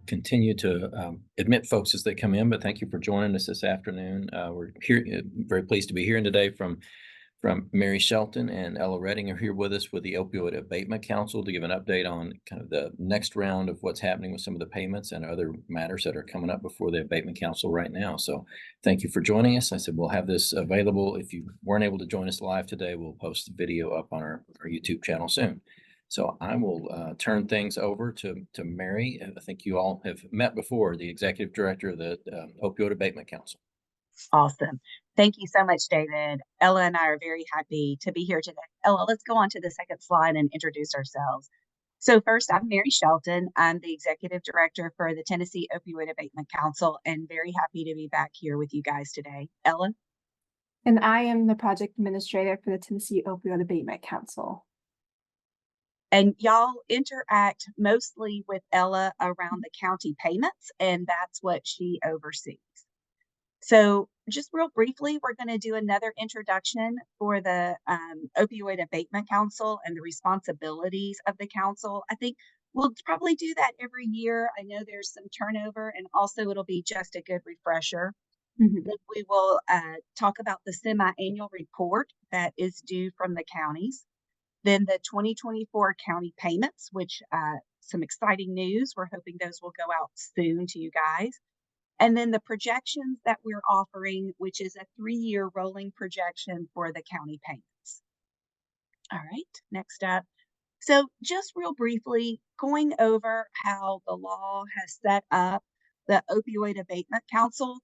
continue to admit folks as they come in, but thank you for joining us this afternoon. We're here, very pleased to be hearing today from Mary Shelton and Ella Redding are here with us with the Opioid Abatement Council to give an update on kind of the next round of what's happening with some of the payments and other matters that are coming up before the Abatement Council right now. So thank you for joining us. I said we'll have this available. If you weren't able to join us live today, we'll post the video up on our YouTube channel soon. So I will turn things over to Mary. I think you all have met before, the Executive Director of the Opioid Abatement Council. Awesome. Thank you so much, David. Ella and I are very happy to be here today. Ella, let's go on to the second slide and introduce ourselves. So first, I'm Mary Shelton. I'm the Executive Director for the Tennessee Opioid Abatement Council and very happy to be back here with you guys today. Ella? And I am the Project Administrator for the Tennessee Opioid Abatement Council. And y'all interact mostly with Ella around the county payments, and that's what she oversees. So just real briefly, we're going to do another introduction for the Opioid Abatement Council and the responsibilities of the council. I think we'll probably do that every year. I know there's some turnover, and also it'll be just a good refresher. Then we will talk about the semi-annual report that is due from the counties. Then the 2024 county payments, which some exciting news. We're hoping those will go out soon to you guys. And then the projections that we're offering, which is a 3-year rolling projection for the county payments. All right, next up. So just real briefly, going over how the law has set up the Opioid Abatement Council.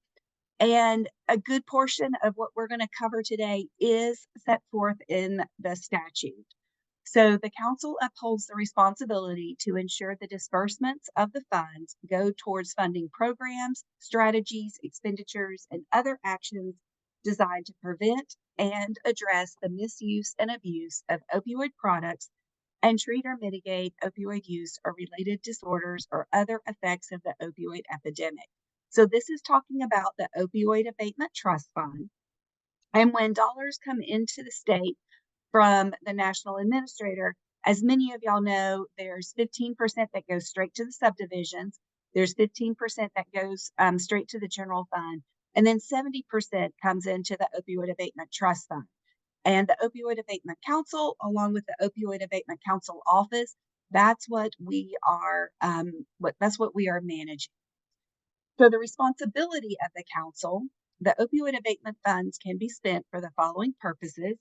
And a good portion of what we're going to cover today is set forth in the statute. So the council upholds the responsibility to ensure the disbursements of the funds go towards funding programs, strategies, expenditures, and other actions designed to prevent and address the misuse and abuse of opioid products and treat or mitigate opioid use or related disorders or other effects of the opioid epidemic. So this is talking about the Opioid Abatement Trust Fund. And when dollars come into the state from the national administrator, as many of y'all know, there's 15% that goes straight to the subdivisions. There's 15% that goes straight to the general fund. And then 70% comes into the Opioid Abatement Trust Fund. And the Opioid Abatement Council, along with the Opioid Abatement Council office, that's what we are managing. So the responsibility of the council, the opioid abatement funds can be spent for the following purposes: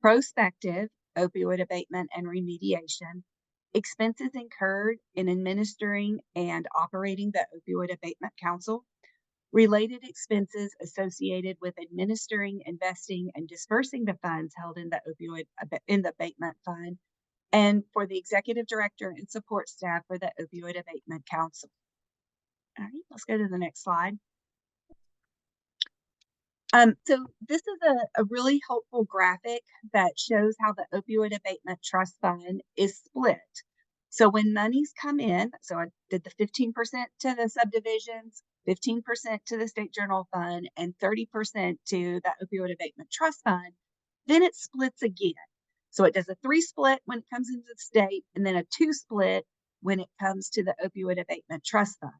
prospective opioid abatement and remediation, expenses incurred in administering and operating the Opioid Abatement Council, related expenses associated with administering, investing, and dispersing the funds held in the abatement fund, and for the executive director and support staff for the Opioid Abatement Council. All right, let's go to the next slide. So this is a really helpful graphic that shows how the Opioid Abatement Trust Fund is split. So when monies come in, so I did the 15% to the subdivisions, 15% to the state general fund, and 30% to the Opioid Abatement Trust Fund, then it splits again. So it does a 3 split when it comes into the state, and then a 2 split when it comes to the Opioid Abatement Trust Fund.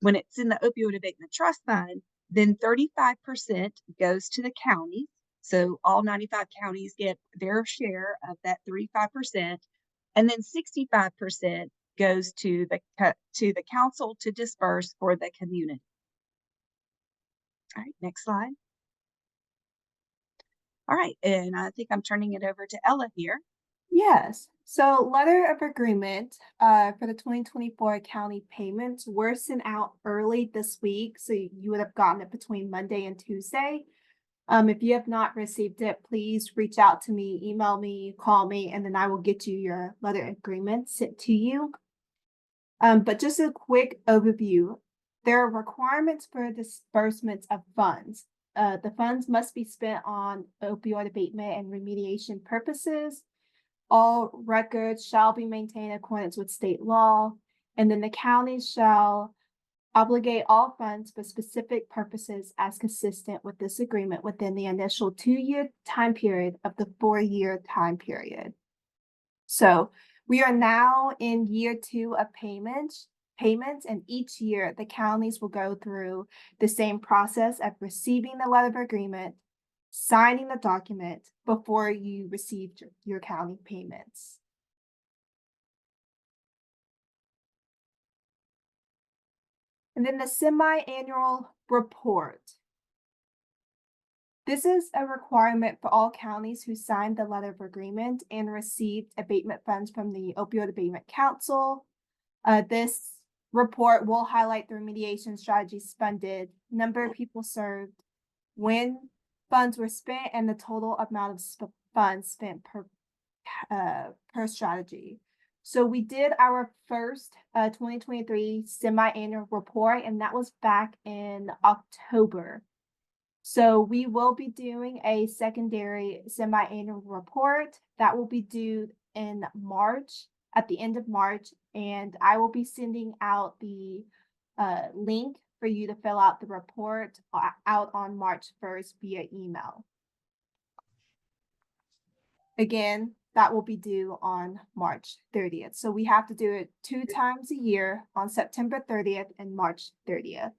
When it's in the Opioid Abatement Trust Fund, then 35% goes to the counties. So all 95 counties get their share of that 35%. And then 65% goes to the council to disperse for the community. All right, next slide. All right, and I think I'm turning it over to Ella here. Yes. So letter of agreement for the 2024 county payments were sent out early this week. So you would have gotten it between Monday and Tuesday. If you have not received it, please reach out to me, email me, call me, and then I will get you your letter of agreement sent to you. But just a quick overview. There are requirements for disbursements of funds. The funds must be spent on opioid abatement and remediation purposes. All records shall be maintained in accordance with state law, and then the county shall obligate all funds for specific purposes as consistent with this agreement within the initial 2-year time period of the 4-year time period. So we are now in year 2 of payments, payments, and each year the counties will go through the same process of receiving the letter of agreement, signing the document before you receive your county payments. And then the semi-annual report. This is a requirement for all counties who signed the letter of agreement and received abatement funds from the Opioid Abatement Council. This report will highlight the remediation strategies funded, number of people served, when funds were spent, and the total amount of funds spent per strategy. So we did our first 2023 semi-annual report, and that was back in October. So we will be doing a secondary semi-annual report that will be due in March, at the end of March, and I will be sending out the link for you to fill out the report out on March 1st via email. Again, that will be due on March 30th. So we have to do it 2 times a year, on September 30th and March 30th.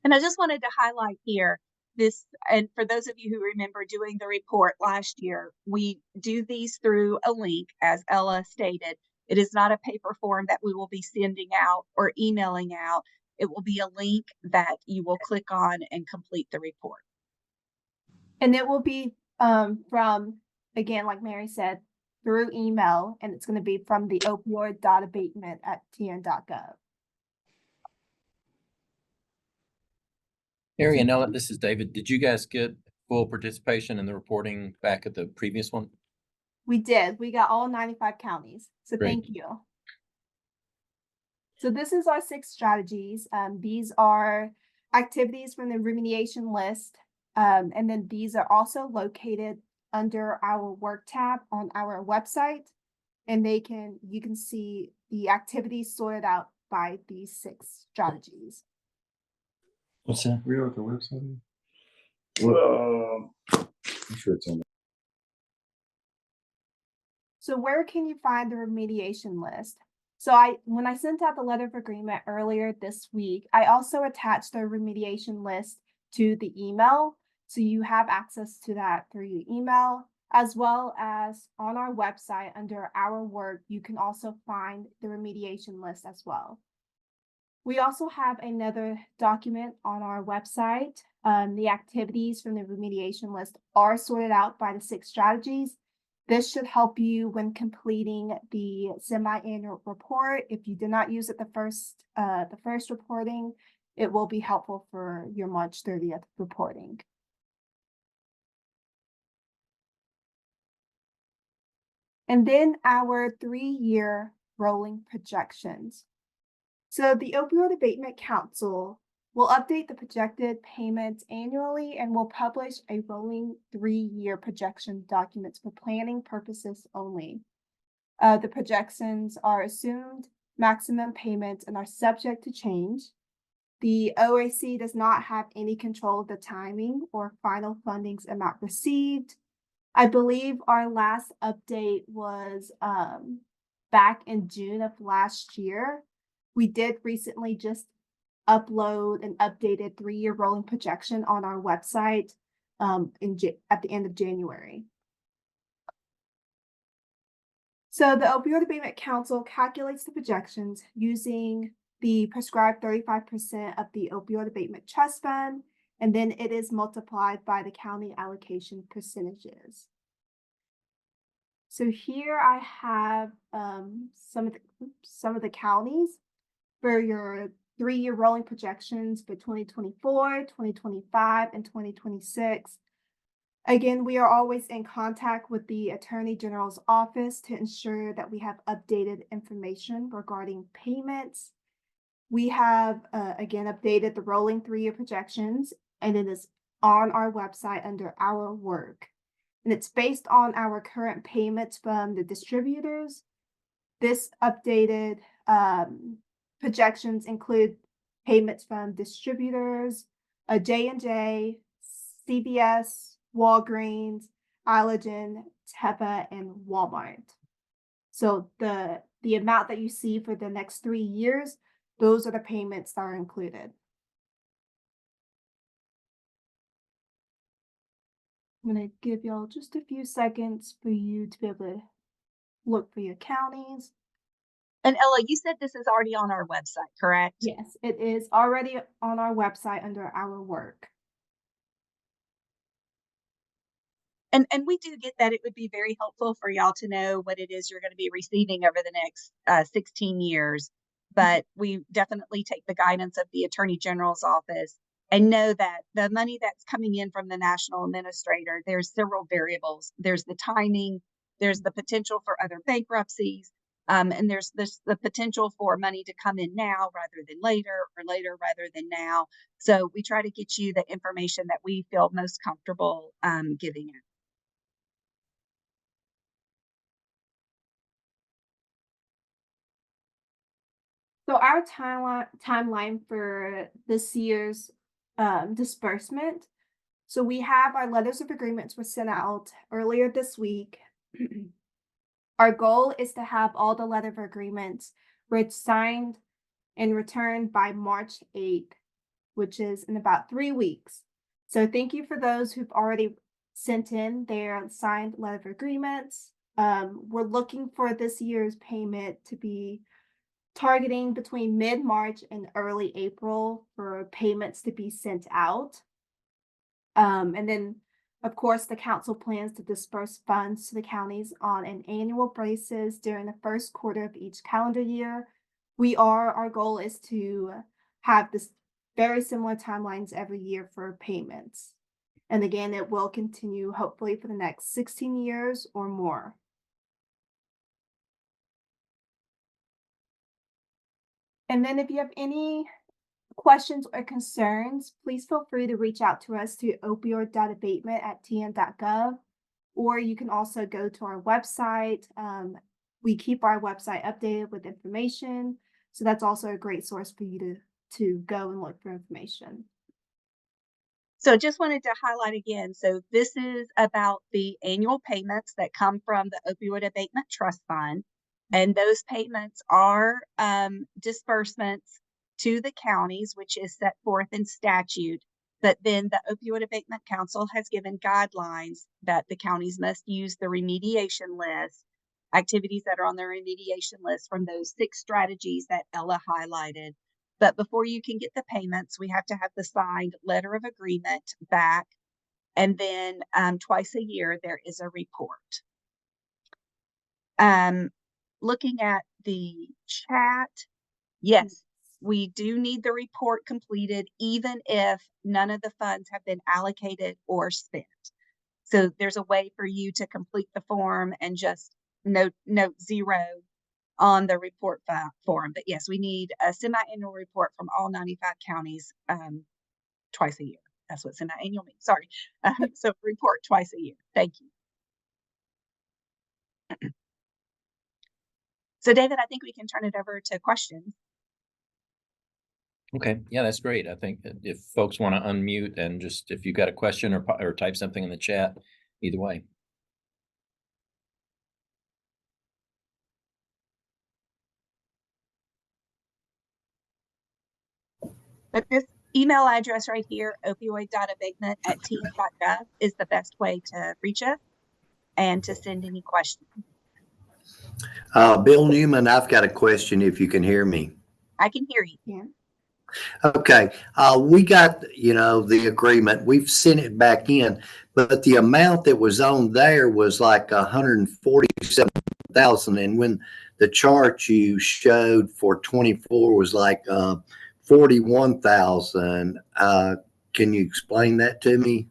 And I just wanted to highlight here this, and for those of you who remember doing the report last year, we do these through a link, as Ella stated. It is not a paper form that we will be sending out or emailing out. It will be a link that you will click on and complete the report. And it will be from, again, like Mary said, through email, and it's going to be from the opioid.abatement@tn.gov. Mary and Ella, this is David. Did you guys get full participation in the reporting back at the previous one? We did. We got all 95 counties. So Great. Thank you. So this is our 6 strategies. These are activities from the remediation list. And then these are also located under our work tab on our website. And you can see the activities sorted out by these 6 strategies. What's that? We know what the website is? I'm sure it's on there. So where can you find the remediation list? So when I sent out the letter of agreement earlier this week, I also attached the remediation list to the email. So you have access to that through your email, as well as on our website under our work, you can also find the remediation list as well. We also have another document on our website. The activities from the remediation list are sorted out by the 6 strategies. This should help you when completing the semi-annual report. If you did not use it the first reporting, it will be helpful for your March 30th reporting. And then our 3-year rolling projections. So the Opioid Abatement Council will update the projected payments annually and will publish a rolling 3-year projection documents for planning purposes only. The projections are assumed maximum payments and are subject to change. The OAC does not have any control of the timing or final fundings amount received. I believe our last update was back in June of last year. We did recently just upload an updated 3-year rolling projection on our website at the end of January. So the Opioid Abatement Council calculates the projections using the prescribed 35% of the Opioid Abatement Trust Fund, and then it is multiplied by the county allocation percentages. So here I have some of the counties for your 3-year rolling projections for 2024, 2025, and 2026. Again, we are always in contact with the Attorney General's office to ensure that we have updated information regarding payments. We have, again, updated the rolling 3-year projections, and it is on our website under our work. And it's based on our current payments from the distributors. This updated projections include payments from distributors, J&J, CVS, Walgreens, Allergan, Teva, and Walmart. So the amount that you see for the next 3 years, those are the payments that are included. I'm gonna give y'all just a few seconds for you to be able to look for your counties. And Ella, you said this is already on our website, correct? Yes, it is already on our website under our work. And we do get that. It would be very helpful for y'all to know what it is you're going to be receiving over the next 16 years. But we definitely take the guidance of the Attorney General's office and know that the money that's coming in from the national administrator, there's several variables. There's the timing, there's the potential for other bankruptcies, and there's the potential for money to come in now rather than later, or later rather than now. So we try to get you the information that we feel most comfortable giving it. So our timeline for this year's disbursement. So we have our letters of agreements were sent out earlier this week. Our goal is to have all the letter of agreements signed and returned by March 8th, which is in about 3 weeks. So thank you for those who've already sent in their signed letter of agreements. We're looking for this year's payment to be targeting between mid-March and early April for payments to be sent out. And then, of course, the council plans to disperse funds to the counties on an annual basis during the first quarter of each calendar year. Our goal is to have this very similar timelines every year for payments. And again, it will continue hopefully for the next 16 years or more. And then if you have any questions or concerns, please feel free to reach out to us to opioid.abatement@tn.gov, or you can also go to our website. We keep our website updated with information, so that's also a great source for you to go and look for information. So just wanted to highlight again, so this is about the annual payments that come from the Opioid Abatement Trust Fund. And those payments are disbursements to the counties, which is set forth in statute. But then the Opioid Abatement Council has given guidelines that the counties must use the remediation list, activities that are on their remediation list from those 6 strategies that Ella highlighted. But before you can get the payments, we have to have the signed letter of agreement back. And then twice a year, there is a report. Looking at the chat, yes, we do need the report completed, even if none of the funds have been allocated or spent. So there's a way for you to complete the form and just note 0 on the report form. But yes, we need a semi-annual report from all 95 counties twice a year. That's what semi-annual means. Sorry. So report twice a year. Thank you. So David, I think we can turn it over to questions. Okay, yeah, that's great. I think that if folks want to unmute and just if you've got a question or type something in the chat, either way. But this email address right here, opioid.abatement@tn.gov, is the best way to reach us and to send any questions. Bill Newman, I've got a question if you can hear me. I can hear you. Yeah. Okay, we got, the agreement. We've sent it back in, but the amount that was on there was like 147,000. And when the chart you showed for 24 was like 41,000. Can you explain that to me?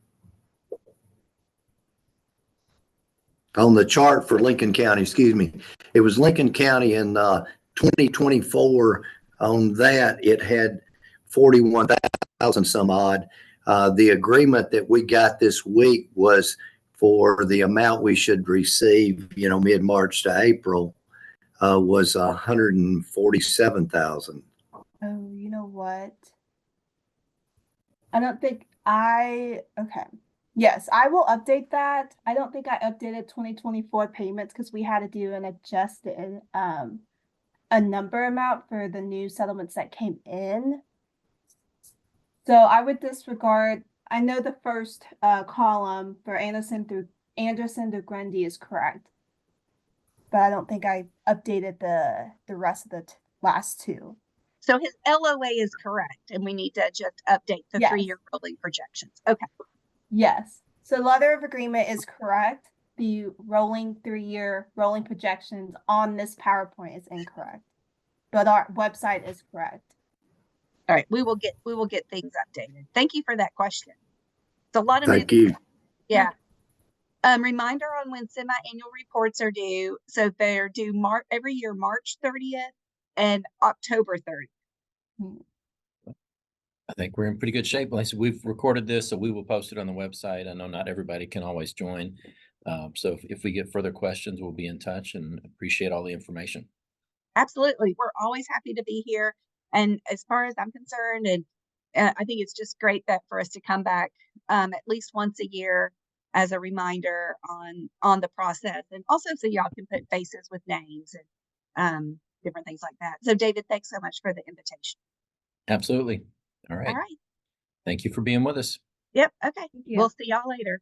On the chart for Lincoln County, excuse me. It was Lincoln County in 2024. On that, it had 41,000 some odd. The agreement that we got this week was for the amount we should receive, mid-March to April, was 147,000. Oh, you know what? I don't think okay. Yes, I will update that. I don't think I updated 2024 payments because we had to do an adjusted a number amount for the new settlements that came in. So I would disregard, I know the first column for Anderson to Grundy is correct. But I don't think I updated the rest of the last two. So his LOA is correct, and we need to just update the Yes. 3-year rolling projections. Okay. Yes. So letter of agreement is correct. The rolling 3-year rolling projections on this PowerPoint is incorrect. But our website is correct. All right. We will get things updated. Thank you for that question. It's a lot of Thank you. Yeah. Reminder on when semi-annual reports are due. So they're due every year, March 30th and October 30th. I think we're in pretty good shape. Like I said, we've recorded this, so we will post it on the website. I know not everybody can always join. So if we get further questions, we'll be in touch, and appreciate all the information. Absolutely. We're always happy to be here. And as far as I'm concerned, and I think it's just great that for us to come back at least once a year as a reminder on the process, and also so y'all can put faces with names and different things like that. So David, thanks so much for the invitation. Absolutely. All All right. right. Thank you for being with us. Yep. Okay. Thank you. We'll see y'all later.